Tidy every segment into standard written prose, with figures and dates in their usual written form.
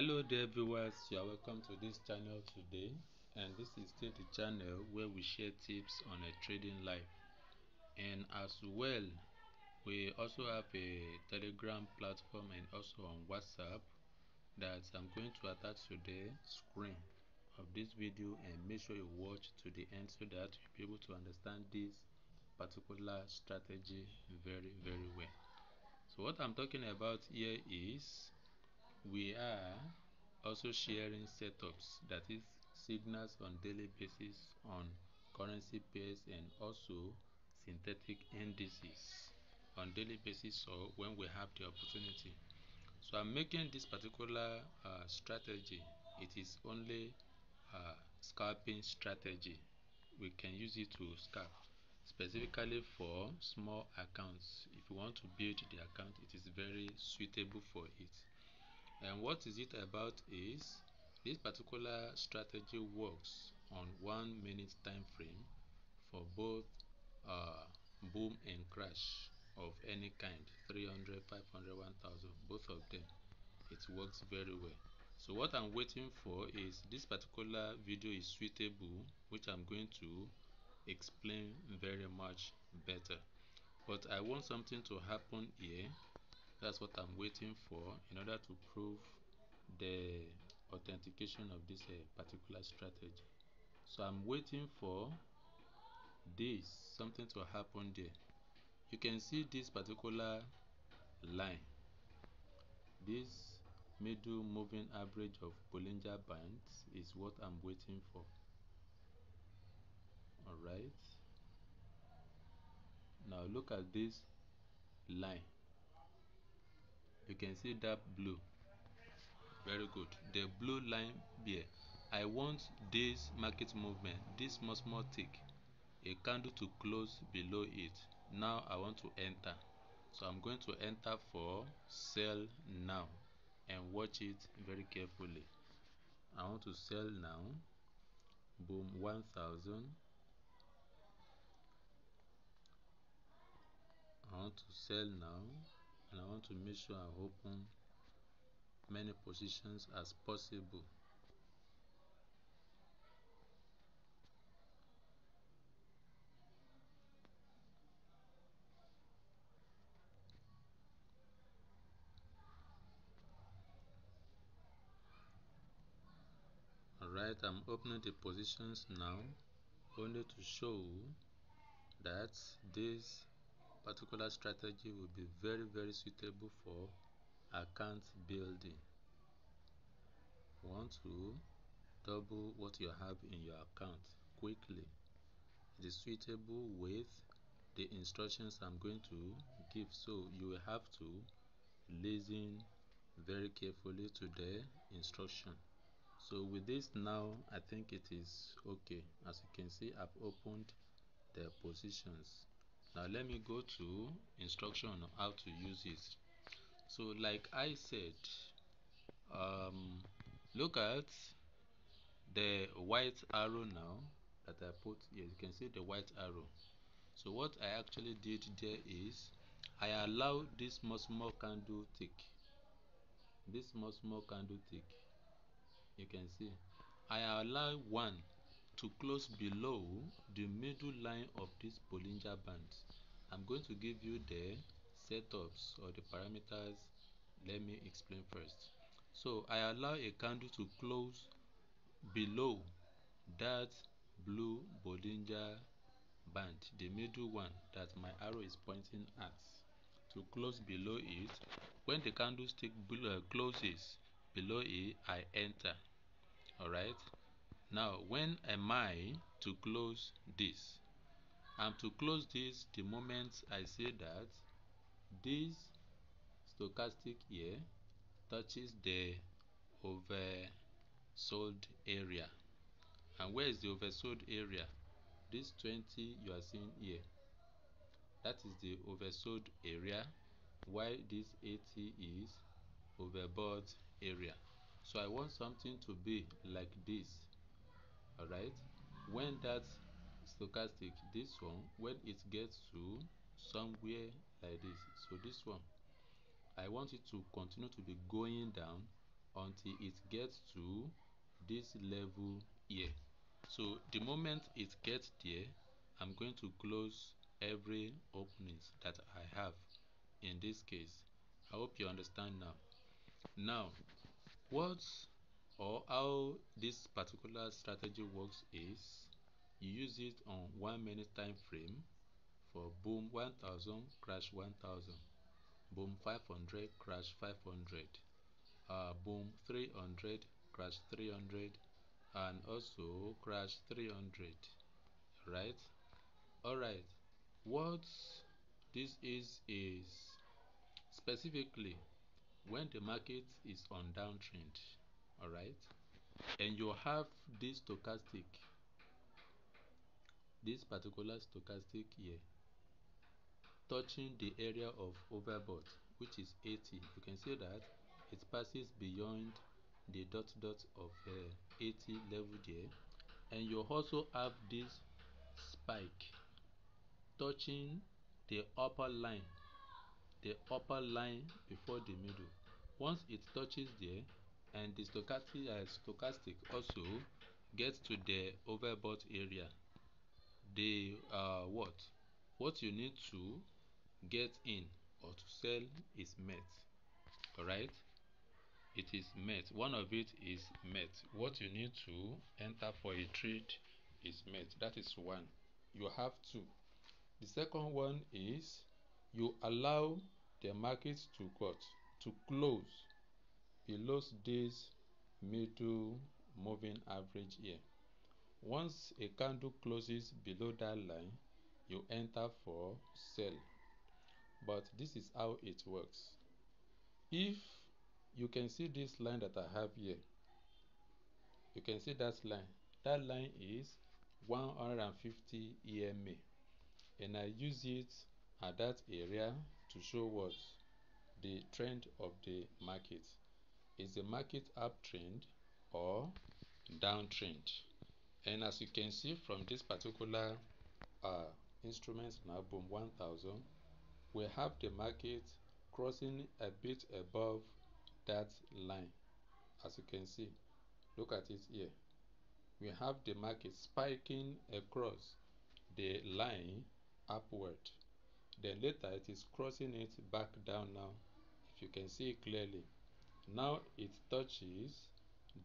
Hello there viewers, you are welcome to this channel today, and this is still the channel where we share tips on a trading life. And as well, we also have a Telegram platform and also on WhatsApp that I'm going to attach to the screen of this video, and make sure you watch to the end so that you'll be able to understand this particular strategy very well. So what I'm talking about here is we are also sharing setups, that is signals on daily basis on currency pairs and also synthetic indices on daily basis, or when we have the opportunity. So I'm making this particular strategy. It is only scalping strategy. We can use it to scalp specifically for small accounts. If you want to build the account, it is very suitable for it. And what is it about is this particular strategy works on 1 minute time frame for both boom and crash of any kind, 300, 500, 1000, both of them. It works very well. So what I'm waiting for is this particular video is suitable, which I'm going to explain very much better. But I want something to happen here. That's what I'm waiting for in order to prove the authentication of this particular strategy. So I'm waiting for this something to happen there. You can see this particular line, this middle moving average of Bollinger bands is what I'm waiting for. All right, now look at this line. You can see that blue. Very good. The blue line here. I want this market movement, this small tick, a candle to close below it. Now I want to enter. So I'm going to enter for sell now and watch it very carefully. I want to sell now. Boom, 1000. I want to sell now, and I want to make sure I open many positions as possible. Alright, I'm opening the positions now, only to show that this particular strategy will be very suitable for account building. You want to double what you have in your account quickly. It is suitable with the instructions I'm going to give, so you will have to listen very carefully to the instruction. So with this now, I think it is okay. As you can see, I've opened the positions. Now let me go to instruction on how to use it. So like I said, look at the white arrow now that I put here. You can see the white arrow. So what I actually did there is I allow this small candle tick, this small candle tick. You can see I allow one to close below the middle line of this Bollinger band. I'm going to give you the setups or the parameters. Let me explain first. So I allow a candle to close below that blue Bollinger band, the middle one that my arrow is pointing at, to close below it. When the candlestick closes below it, I enter. Alright, now when am I to close this? I'm to close this the moment I say that this stochastic here touches the oversold area. And where is the oversold area? This 20 you are seeing here, that is the oversold area, while this 80 is overbought area. So I want something to be like this. Alright, when that stochastic, this one, when it gets to somewhere like this, so this one, I want it to continue to be going down until it gets to this level here. So the moment it gets there, I'm going to close every openings that I have in this case. I hope you understand now. Now, what or how this particular strategy works is you use it on 1 minute time frame for boom 1000 crash 1000, boom 500 crash 500, boom 300 crash 300, and also crash 300, right? All right, what this is specifically when the market is on downtrend, all right, and you have this particular stochastic here touching the area of overbought, which is 80. You can see that it passes beyond the dot of 80 level there, and you also have this spike touching the upper line before the middle. Once it touches there, and the stochastic also gets to the overbought area, the what you need to get in or to sell is met. All right, it is met. One of it is met. What you need to enter for a trade is met. That is one. You have two. The second one is you allow the market to cut to close below this middle moving average here. Once a candle closes below that line, you enter for sell. But this is how it works. If you can see this line that I have here, you can see that line. That line is 150 EMA, and I use it at that area to show what the trend of the market. Is the market uptrend or downtrend? And as you can see from this particular instrument now, boom 1000, we have the market crossing a bit above that line. As you can see, look at it here. We have the market spiking across the line upward. Then later it is crossing it back down now. If you can see it clearly, now it touches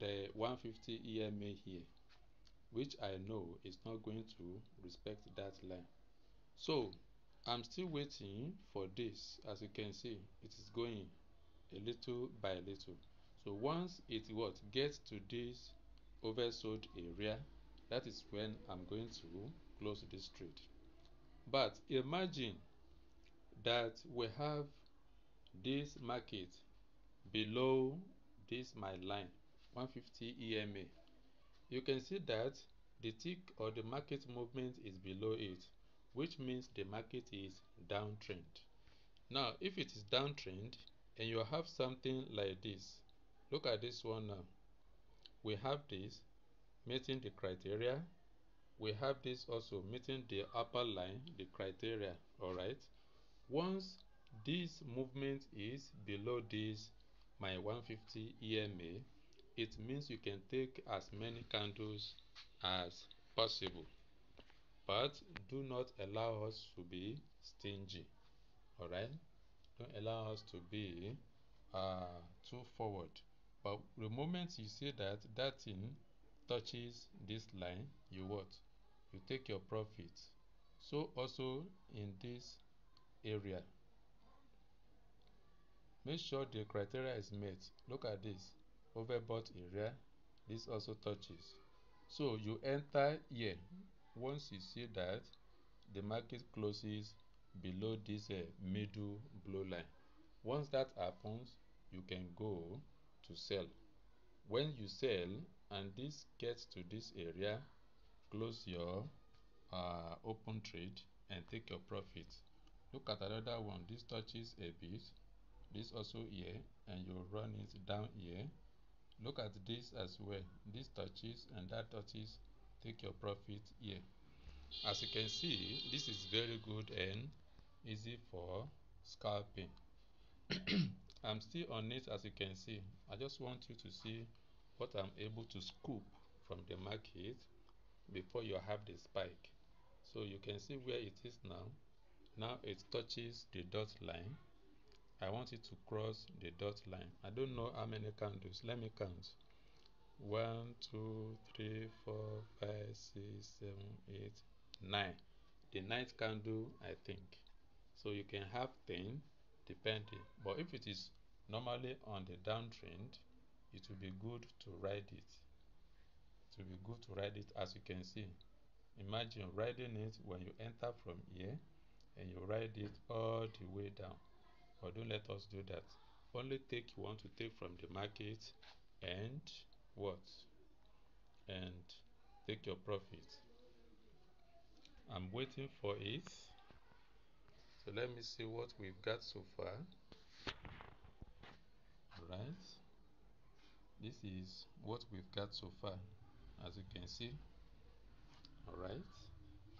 the 150 EMA here, which I know is not going to respect that line. So I'm still waiting for this. As you can see, it is going a little by little. So once it gets to this oversold area, that is when I'm going to close this trade. But imagine that we have this market below this my line 150 EMA. You can see that the tick or the market movement is below it, which means the market is downtrend. Now if it is downtrend and you have something like this, look at this one now. We have this meeting the criteria, we have this also meeting the upper line, the criteria. All right, once this movement is below this my 150 EMA, it means you can take as many candles as possible, but do not allow us to be stingy. All right, don't allow us to be too forward. But the moment you see that that thing touches this line, you what? You take your profit. So also in this area, make sure the criteria is met. Look at this overbought area. This also touches. So you enter here once you see that the market closes below this middle blue line. Once that happens, you can go to sell. When you sell and this gets to this area, close your open trade and take your profit. Look at another one. This touches a bit, this also here, and you run it down here. Look at this as well. This touches and that touches, take your profit here. As you can see, this is very good and easy for scalping. I'm still on it, as you can see. I just want you to see what I'm able to scoop from the market before you have the spike. So you can see where it is now. Now it touches the dot line. I want it to cross the dot line. I don't know how many candles. Let me count. 1, 2, 3, 4, 5, 6, 7, 8, 9. The ninth candle, I think. So you can have 10 depending. But if it is normally on the downtrend, it will be good to ride it. It will be good to ride it, as you can see. Imagine riding it when you enter from here and you ride it all the way down. But don't let us do that. Only take you want to take from the market and what? And take your profit. I'm waiting for it. So let me see what we've got so far. Alright. This is what we've got so far, as you can see. Alright.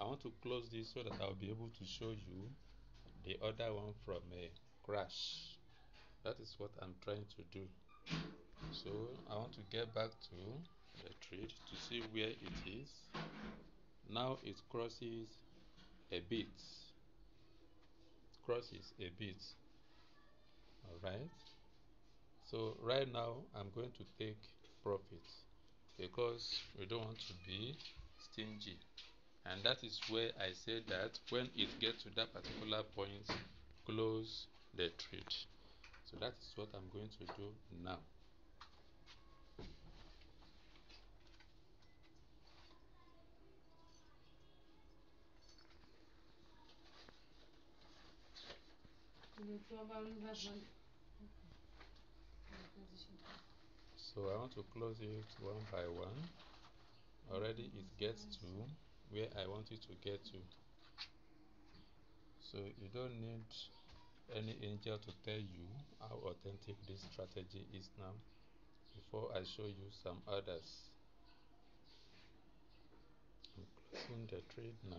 I want to close this so that I'll be able to show you the other one from a crash. That is what I'm trying to do. So I want to get back to the trade to see where it is. Now it crosses a bit. It crosses a bit. Alright. So right now I'm going to take profit because we don't want to be stingy. And that is where I say that when it gets to that particular point, close the trade. So that is what I'm going to do now. So I want to close it one by one. Already it gets to where I want it to get to. So you don't need any angel to tell you how authentic this strategy is now before I show you some others. I'm closing the trade now.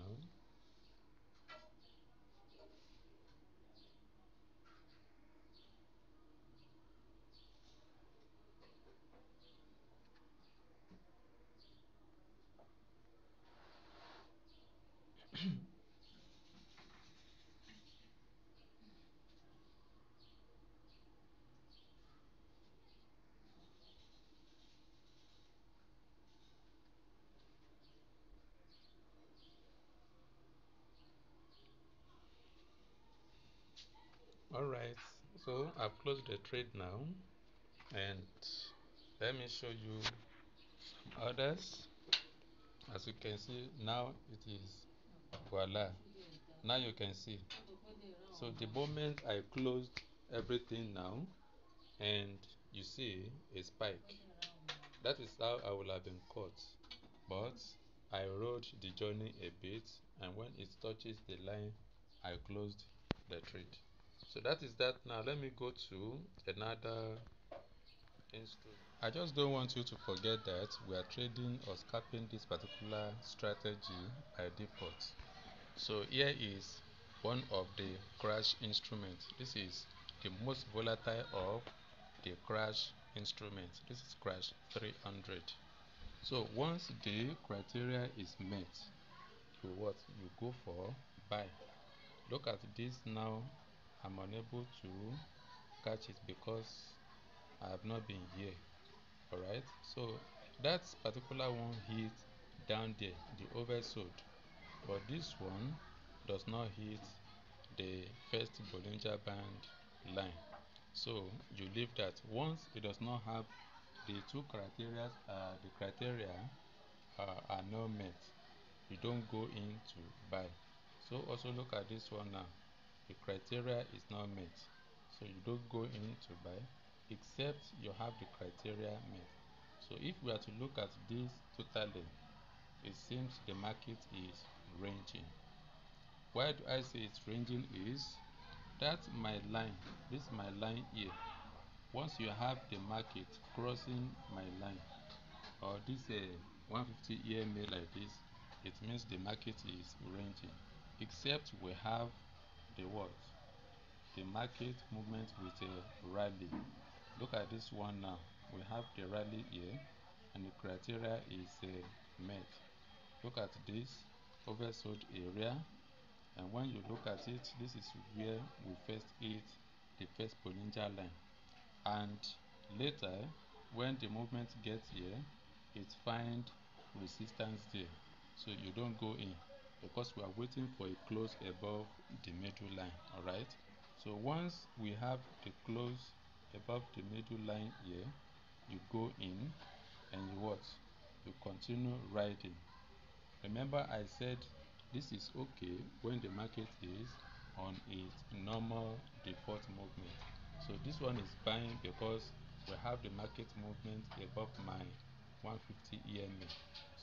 Alright, so I've closed the trade now, and let me show you some others. As you can see, now it is voila. Now you can see. So the moment I closed everything now, and you see a spike, that is how I will have been caught. But I rode the journey a bit, and when it touches the line, I closed the trade. So that is that. Now let me go to another instrument. I just don't want you to forget that we are trading or scalping this particular strategy by default. So here is one of the crash instruments. This is the most volatile of the crash instruments. This is crash 300. So once the criteria is met, you what? You go for buy. Look at this now. I'm unable to catch it because I have not been here. Alright, so that particular one hit down there, the oversold, but this one does not hit the first Bollinger Band line. So you leave that. Once it does not have the two criteria, the criteria are not met, you don't go in to buy. So also look at this one now. The criteria is not met, so you don't go in to buy except you have the criteria met. So if we are to look at this totally, it seems the market is ranging. Why do I say it's ranging is that my line, this is my line here. Once you have the market crossing my line, or this 150 EMA like this, it means the market is ranging. Except we have the what? the market movement with a rally. Look at this one now. We have the rally here, and the criteria is met. Look at this oversold area, and when you look at it, this is where we first hit the first Bollinger line, and later when the movement gets here, it finds resistance there, so you don't go in because we are waiting for a close above the middle line. All right, so once we have the close above the middle line here, you go in and you what, you continue riding. Remember I said this is okay when the market is on its normal default movement. So this one is buying because we have the market movement above my 150 EMA.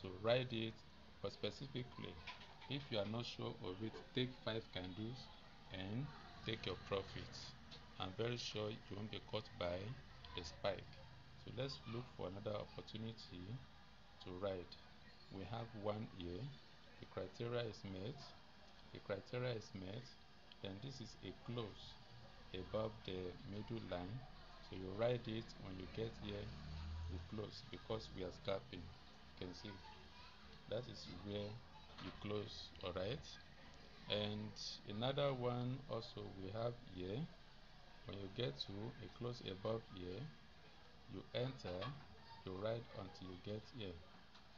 So ride it, but specifically if you are not sure of it, take 5 candles and take your profits. I'm very sure you won't be caught by the spike. So let's look for another opportunity to ride. We have one here, the criteria is met, the criteria is met, then this is a close above the middle line, so you ride it. When you get here, you close because we are scalping. You can see that is where you close. All right, and another one also we have here. When you get to a close above here, you enter, you ride until you get here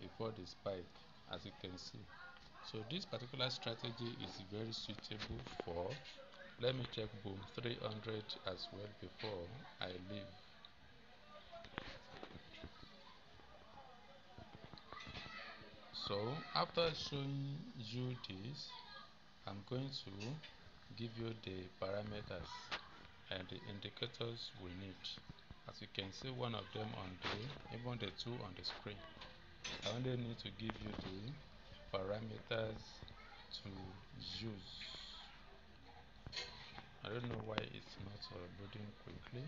before the spike, as you can see. So this particular strategy is very suitable for, let me check boom 300 as well before I leave. So after showing you this, I'm going to give you the parameters and the indicators we need. As you can see, one of them on the, even the two on the screen. I only need to give you the parameters to use. I don't know why it's not loading quickly.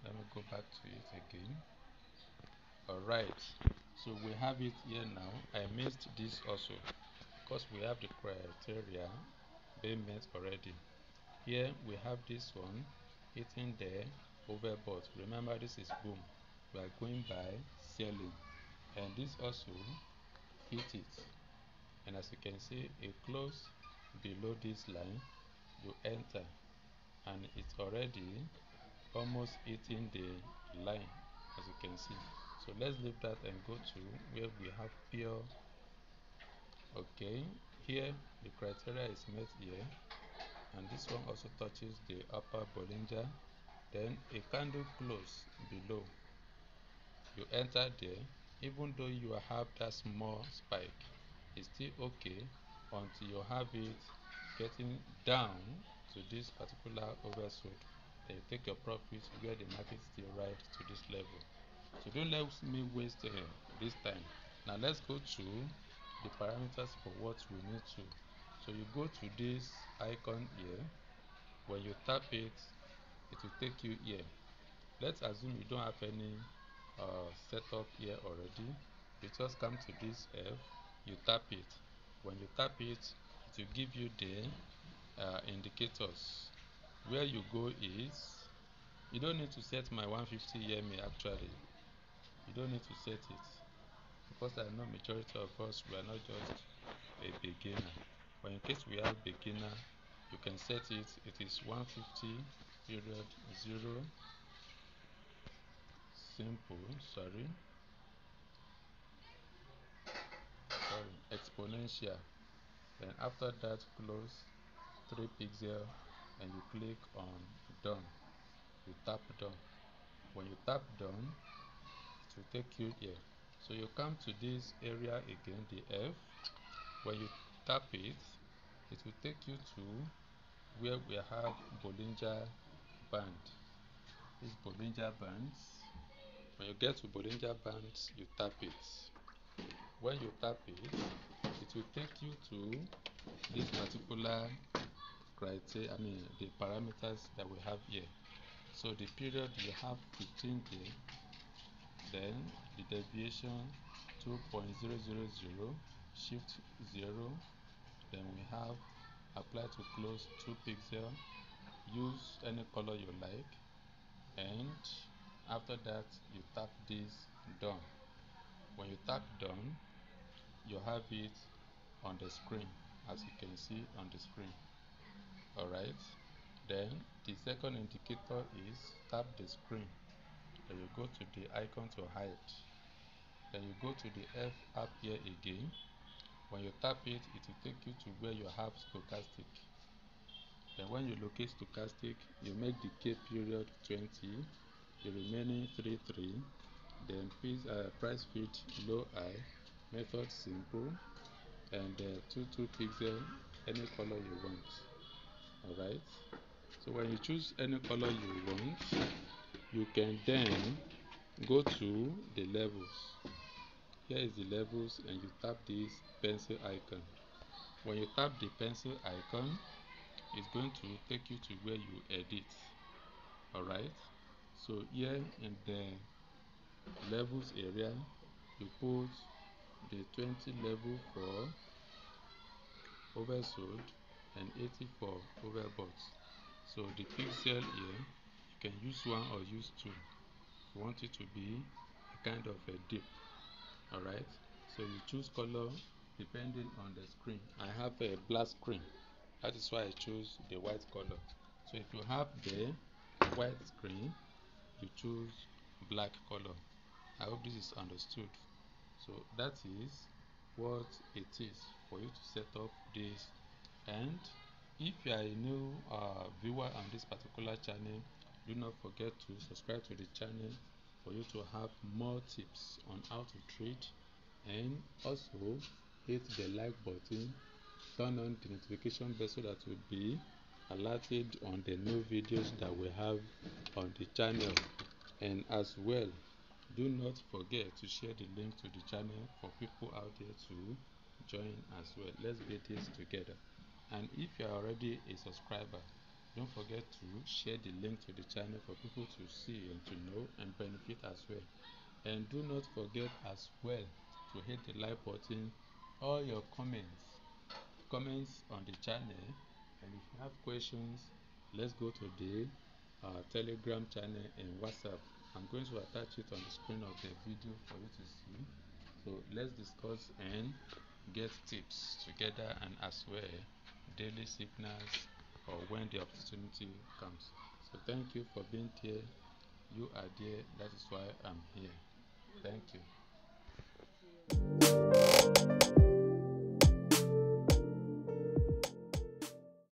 Let me go back to it again. Alright, so we have it here now. I missed this also because we have the criteria being met already. Here we have this one hitting the overbought. Remember, this is boom. We are going by selling, and this also hit it. And as you can see, a close below this line, you enter, and it's already almost hitting the line, as you can see. So let's leave that and go to where we have pure. Okay, here the criteria is met here, and this one also touches the upper Bollinger. Then a candle close below, you enter there. Even though you have that small spike, it's still okay until you have it getting down to this particular oversold. Then you take your profit where the market still right to this level. So don't let me waste this time. Now let's go to the parameters for what we need to. So you go to this icon here. When you tap it, it will take you here. Let's assume you don't have any setup here already. You just come to this F, you tap it. When you tap it, it will give you the indicators. Where you go is, you don't need to set my 150 EMA actually. You don't need to set it because I know majority of us, we are not just a beginner. But in case we are beginner, you can set it. It is 150 period 0 simple, sorry exponential. Then after that, close 3 pixel, and you click on done. You tap done. When you tap done, it will take you here. So you come to this area again, the F. When you tap it, it will take you to where we have Bollinger band. This Bollinger bands. When you get to Bollinger bands, you tap it. When you tap it, it will take you to this particular criteria, the parameters that we have here. So the period you have 15 day, then the deviation 2.000, shift 0, then we have apply to close 2 pixels, use any color you like, and after that you tap this done. When you tap done, you have it on the screen, as you can see on the screen. Alright, then the second indicator is tap the screen, then you go to the icon to hide, then you go to the F app here again. When you tap it, it will take you to where you have stochastic. Then when you locate stochastic, you make the K period 20, the remaining 3, then price feed low high, method simple, and 2 pixel, any color you want. Alright, so when you choose any color you want, you can then go to the levels. Here is the levels, and you tap this pencil icon. When you tap the pencil icon, it's going to take you to where you edit. Alright, so here in the levels area, you put the 20 level for oversold and 80 for overbought. So the pixel here, you can use 1 or use 2 if you want it to be a kind of a dip. Alright, so you choose color depending on the screen. I have a black screen, that is why I choose the white color. So if you have the white screen, you choose black color. I hope this is understood. So that is what it is for you to set up this. And if you are a new viewer on this particular channel, do not forget to subscribe to the channel for you to have more tips on how to trade, and also hit the like button, turn on the notification bell so that you'll be alerted on the new videos that we have on the channel. And as well, do not forget to share the link to the channel for people out there to join as well. Let's get this together. And if you are already a subscriber, don't forget to share the link to the channel for people to see and to know and benefit as well. And do not forget as well to hit the like button, all your comments on the channel. And if you have questions, let's go to the Telegram channel and WhatsApp. I'm going to attach it on the screen of the video for you to see. So let's discuss and get tips together, and as well daily signals or when the opportunity comes. So thank you for being here. You are there, that is why I'm here. Thank you.